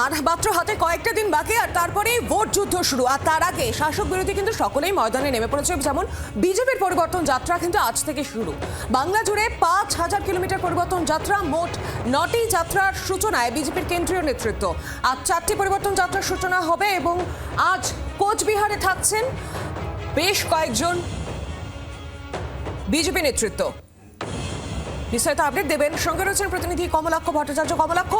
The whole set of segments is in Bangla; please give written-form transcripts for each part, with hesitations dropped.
আর মাত্র হাতে কয়েকটা দিন বাকি, আর তারপরেই ভোট যুদ্ধ শুরু। আর তার আগে শাসক বিরোধী কিন্তু সকলেই ময়দানে নেমে পড়েছে। যেমন বিজেপির পরিবর্তন যাত্রা কিন্তু আজ থেকে শুরু। বাংলা জুড়ে 5,000 কিলোমিটার পরিবর্তন যাত্রা, মোট 9টি যাত্রার সূচনায় বিজেপির কেন্দ্রীয় নেতৃত্ব। আজ 4টি পরিবর্তন যাত্রার সূচনা হবে এবং আজ কোচবিহারে থাকছেন বেশ কয়েকজন বিজেপি নেতৃত্ব। বিস্তারিত আপডেট দেবেন, সঙ্গে রয়েছেন প্রতিনিধি কমলাক্ষ ভট্টাচার্য। কমলাক্ষ,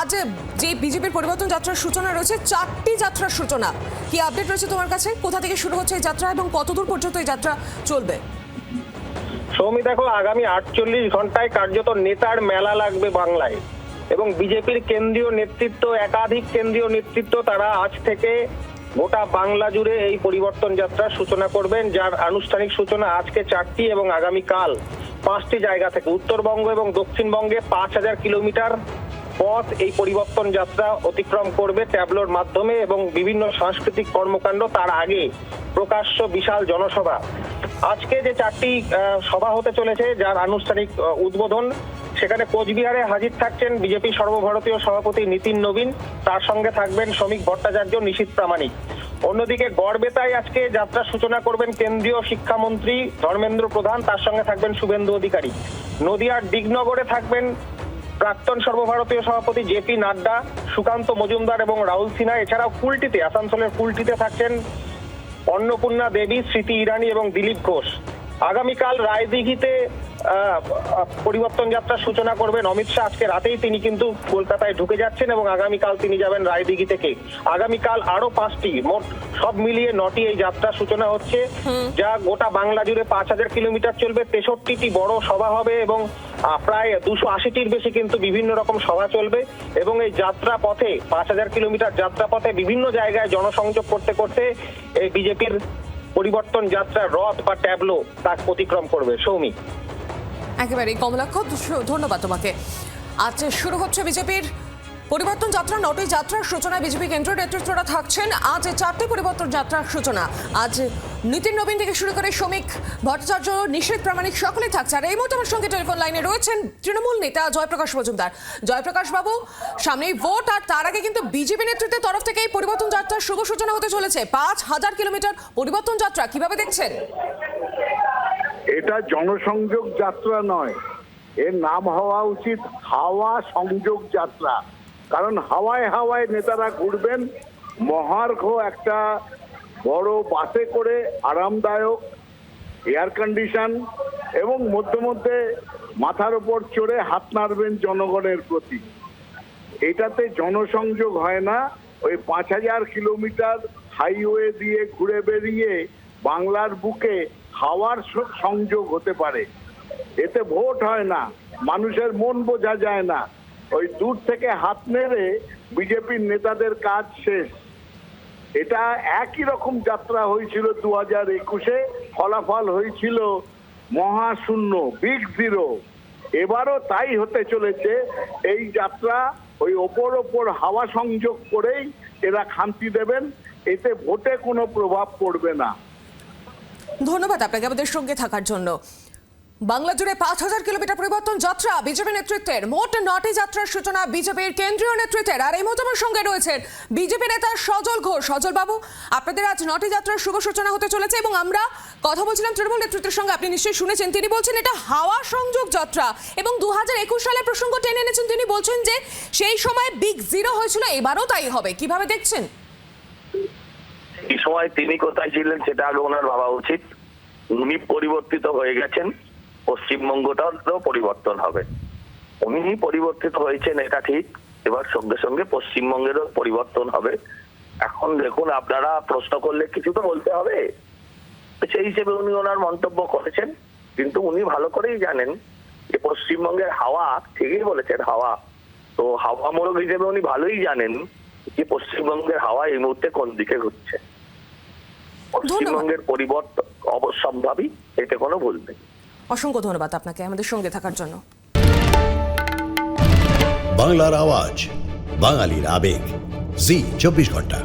আজ যে বিজেপির পরিবর্তন যাত্রার সূচনা রয়েছে, 4টি যাত্রার সূচনা, কি আপডেট রয়েছে তোমার কাছে? কোথা থেকে শুরু হচ্ছে এই যাত্রা এবং কতদূর পর্যন্ত এই যাত্রা চলবে? সৌমি, দেখো, আগামী 48 ঘন্টায় কার্যত নেতার মেলা লাগবে বাংলায় এবং বিজেপির কেন্দ্রীয় নেতৃত্ব, একাধিক কেন্দ্রীয় নেতৃত্ব, তারা আজ থেকে গোটা বাংলা জুড়ে এই পরিবর্তন যাত্রার সূচনা করবেন, যার আনুষ্ঠানিক সূচনা আজকে 4টি এবং আগামীকাল 5টি জায়গা থেকে। উত্তরবঙ্গ এবং দক্ষিণবঙ্গে 5,000 কিলোমিটার পথ এই পরিবর্তন যাত্রা অতিক্রম করবে ট্যাবলোর মাধ্যমে এবং বিভিন্ন সাংস্কৃতিক কর্মকাণ্ড। তার আগে প্রকাশ্য বিশাল জনসভা। আজকে যে 4টি সভা হতে চলেছে, যার আনুষ্ঠানিক উদ্বোধন, সেখানে কোচবিহারে হাজির থাকছেন বিজেপি সর্বভারতীয় সভাপতি নীতিন নবীন, তার সঙ্গে থাকবেন শ্রমিক ভট্টাচার্য, নিশীথ প্রামাণিক। অন্যদিকে গড়বেতায় আজকে যাত্রা সূচনা করবেন কেন্দ্রীয় শিক্ষামন্ত্রী ধর্মেন্দ্র প্রধান, তার সঙ্গে থাকবেন শুভেন্দু অধিকারী। নদিয়ার ডিগনগরে থাকবেন প্রাক্তন সর্বভারতীয় সভাপতি জেপি নাড্ডা, সুকান্ত মজুমদার এবং রাহুল সিনহা। এছাড়াও কুলটিতে, আসানসোলের কুলটিতে থাকছেন অন্নপূর্ণা দেবী, স্মৃতি ইরানি এবং দিলীপ ঘোষ। আগামীকাল রায়দিঘিতে পরিবর্তন যাত্রার সূচনা করবেন অমিত শাহ। আজকে রাতেই তিনি কিন্তু কলকাতায় ঢুকে যাচ্ছেন এবং আগামীকাল তিনি যাবেন রায়দিঘি থেকে। আগামীকাল আরো 5টি, মোট সব মিলিয়ে 9টি এই যাত্রার সূচনা হচ্ছে, যা গোটা বাংলা জুড়ে 5,000 কিলোমিটার চলবে। 63টি বড় সভা হবে এবং প্রায় 280টির বেশি কিন্তু বিভিন্ন রকম সভা চলবে এবং এই যাত্রা পথে, 5,000 কিলোমিটার যাত্রা পথে বিভিন্ন জায়গায় জনসংযোগ করতে করতে এই বিজেপির পরিবর্তন যাত্রা রথ বা ট্যাবলো তা অতিক্রম করবে। সৌমি, একেবারেই কমলাক্ষ, ধন্যবাদ তোমাকে। আজ শুরু হচ্ছে বিজেপির পরিবর্তন যাত্রা। 9টি যাত্রার সূচনায় বিজেপি কেন্দ্রীয় নেতৃত্বরা থাকছেন। আজ 4টি পরিবর্তন যাত্রার সূচনা। আজ নীতিন নবীন থেকে শুরু করে শ্রমিক ভট্টাচার্য, নিশীথ প্রামাণিক সকলে থাকছে। আর এই মুহূর্তে আমার সঙ্গে টেলিফোন লাইনে রয়েছেন তৃণমূল নেতা জয়প্রকাশ মজুমদার। জয়প্রকাশ বাবু, সামনেই ভোট, আর তার আগে কিন্তু বিজেপি নেতৃত্বের তরফ থেকে এই পরিবর্তন যাত্রার শুভ সূচনা হতে চলেছে। 5,000 কিলোমিটার পরিবর্তন যাত্রা, কিভাবে দেখছেন? এটা জনসংযোগ যাত্রা নয়, এর নাম হওয়া উচিত হাওয়া সংযোগ যাত্রা। কারণ হাওয়ায় হাওয়ায় নেতারা ঘুরবেন। মহার্ঘ একটা বড় বাসে করে, আরামদায়ক, এয়ার কন্ডিশন এবং মধ্যে মধ্যে মাথার উপর চড়ে হাত নাড়বেন জনগণের প্রতি। এটাতে জনসংযোগ হয় না। ওই 5,000 কিলোমিটার হাইওয়ে দিয়ে ঘুরে বেরিয়ে বাংলার বুকে হাওয়ার সংযোগ হতে পারে। এতে ভোট হয় না, মানুষের মন বোঝা যায় না। ওই দূর থেকে হাত নেড়ে বিজেপির নেতাদের কাজ শেষ। এটা একই রকম যাত্রা হয়েছিল 2021-এ, ফলাফল হয়েছিল মহাশূন্য, বিগ জিরো। এবারও তাই হতে চলেছে। এই যাত্রা ওই ওপর হাওয়া সংযোগ করেই এরা খামতি দেবেন। এতে ভোটে কোনো প্রভাব পড়বে না। ধন্যবাদ আপনাকে আমাদের সঙ্গে থাকার জন্য। বাংলা জুড়ে 5,000 কিলোমিটার পরিবর্তন যাত্রা বিজেপি নেতৃত্বের, মোট 9টি যাত্রার সূচনা বিজেপির কেন্দ্রীয় নেতৃত্বের। আর এই মুহূর্তে আমার সঙ্গে রয়েছেন বিজেপি নেতা সজল ঘোষ। সজল বাবু, আপনাদের আজ 9টি যাত্রার শুভ সূচনা হতে চলেছে এবং আমরা কথা বলছিলাম তৃণমূল নেতৃত্বের সঙ্গে, আপনি নিশ্চয়ই শুনেছেন, তিনি বলছেন এটা হাওয়া সংযোগ যাত্রা এবং 2021 সালের প্রসঙ্গ টেনে এনেছেন। তিনি বলছেন যে সেই সময় বিগ জিরো হয়েছিল, এবারও তাই হবে। কিভাবে দেখছেন? এই সময় তিনি কোথায় ছিলেন সেটা আগে ওনার ভাবা উচিত। উনি পরিবর্তিত হয়ে গেছেন, পশ্চিমবঙ্গটাও পরিবর্তন হবে। উনি পরিবর্তিত হয়েছেন, এটা ঠিক। এবার সঙ্গে সঙ্গে পশ্চিমবঙ্গেরও পরিবর্তন হবে। এখন দেখুন, আপনারা প্রশ্ন করলে কিছু তো বলতে হবে, সেই হিসেবে উনি ওনার মন্তব্য করেছেন। কিন্তু উনি ভালো করেই জানেন যে পশ্চিমবঙ্গের হাওয়া, ঠিকই বলেছেন হাওয়া, তো হাওয়া মোড়ক হিসেবে উনি ভালোই জানেন যে পশ্চিমবঙ্গের হাওয়া এই মুহূর্তে কোন দিকে ঘুরছে। পশ্চিমবঙ্গের পরিবর্তন অবশ্যম্ভাবী, এতে কোনো ভুল নেই। অসংখ্য ধন্যবাদ আপনাকে আমাদের সঙ্গে থাকার জন্য। বাংলার আওয়াজ, বাঙালির আবেগ, জি 24 ঘন্টা।